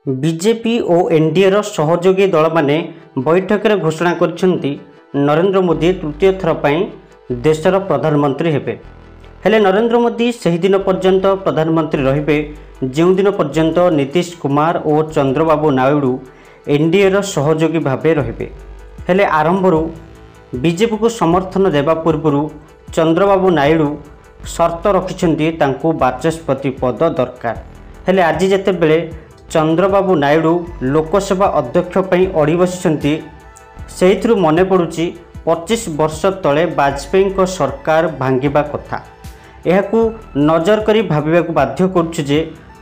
BJP और NDA सहयोगी दल माने बैठक में घोषणा करछन्ती नरेंद्र मोदी तृतीय थर पर देशर प्रधानमंत्री हेबे। हेले नरेंद्र मोदी सही दिन पर्यंत प्रधानमंत्री रहिबे जो दिन पर्यंत नीतीश कुमार और चंद्रबाबू नायडू एनडीए सहयोगी भावे रहिबे। हेले आरंभरू बीजेपी को समर्थन देवा पूर्व चंद्रबाबू नायडू शर्त रखिछन्ती तांको बाचस्पति पद दरकार। हेले आज जेतेबेले चंद्रबाबू नायडू लोकसभा अध्यक्ष पई अड़ी बसिछन्ती सेहिथरु मने पड़ुची 25 वर्ष तले वाजपेयी को सरकार भांगिबा कथा। एहाकू नजर करी भाबिबाकू बाध्य करुछु जे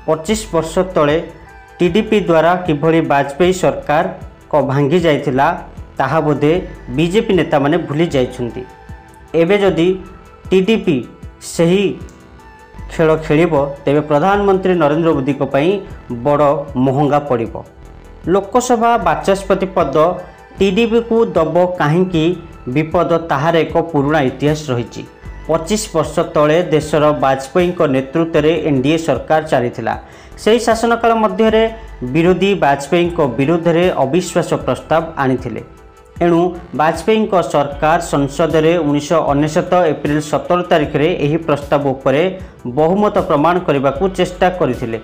25 वर्ष तले टीडीपी द्वारा किभली वाजपेयी सरकार को भांगी जाइथिला ताहा बोधे बीजेपी नेता माने भूली जाइछन्ती। एबे जदि टीडीपी सही खेल खेलिबो तेबे प्रधानमंत्री नरेंद्र मोदी को पई बड़ महंगा पड़िबो। लोकसभा बाचस्पति पद टीडीपी को दब काहींकी विपद ताहार एक पुराना इतिहास रही। 25 वर्ष तले देशर वाजपेयी नेतृत्व में एनडीए सरकार चलीथिला। सेही शासनकाल मध्य विरोधी वाजपेयी विरुद्ध में अविश्वास प्रस्ताव आनिथिले। एणु वाजपेयी सरकार संसद में 1999 एप्रिल 17 तारिख में यह प्रस्ताव उपरे बहुमत प्रमाण करने को चेष्टा करथिले।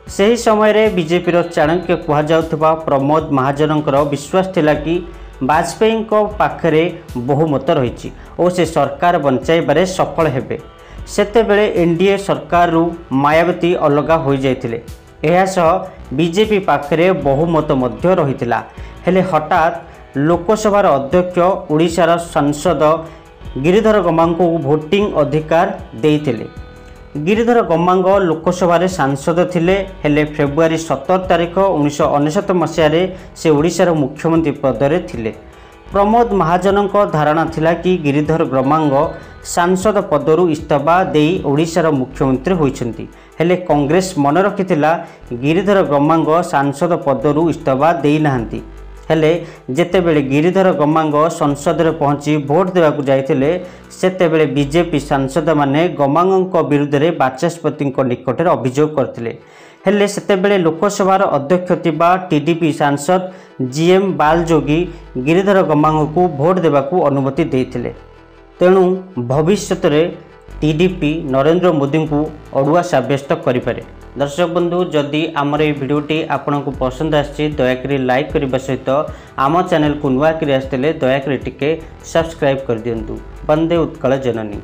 सही समय बीजेपी चाणक्य कहुवा प्रमोद महाजन विश्वास थिला कि वाजपेयी पाखरे बहुमत रही और से सरकार बंचाइबारे सफल हेबे। सेतेबेले एनडीए सरकार मायावती अलग हो जाइथिले। एहा सह बीजेपी पाखरे बहुमत मध्य रहिथिला। हेले हठात लोकसभार अध्यक्ष ओडिशार सांसद गिरिधर गमांग को भोटिंग अधिकार देइथिले। गिरिधर गमांग लोकसभा सांसद थिले। हेले फेब्रुआरी 17 तारिख 1999 मसीह से ओडिशार मुख्यमंत्री पदरे थिले। प्रमोद महाजन धारणा थिला कि गिरिधर गमांग सांसद पदरु इस्तीफा देई ओडिशार मुख्यमंत्री होइछन्ती। हेले कांग्रेस मन रखिथिला गिरिधर गमांग सांसद पदरु इस्तीफा देई नाहंती। हेले जेतेबेले गिरिधर गमांग संसद में पहुंची भोट देवाकू जाइथिले सेतेबेले बीजेपी सांसद माने गमांग विरुद्ध में बाचस्पति निकट में अभियोग करथिले। हेले सेतेबेले लोकसभार अध्यक्ष थिबा टीडीपी सांसद जीएम बालजोगी गिरिधर गमांग को भोट देवाकू अनुमति देइथिले। तेणु भविष्य में टीडीपी नरेंद्र मोदी को अड़ुआ सब्यस्त करें। दर्शक बंधु जदि आमर ये भिडियोटी आपन को पसंद आछि दयाकरी लाइक करने सहित आम चैनल को नुआ करी आसते दयाकरी टिके सब्सक्राइब कर दियंतु। वंदे उत्कल जननी।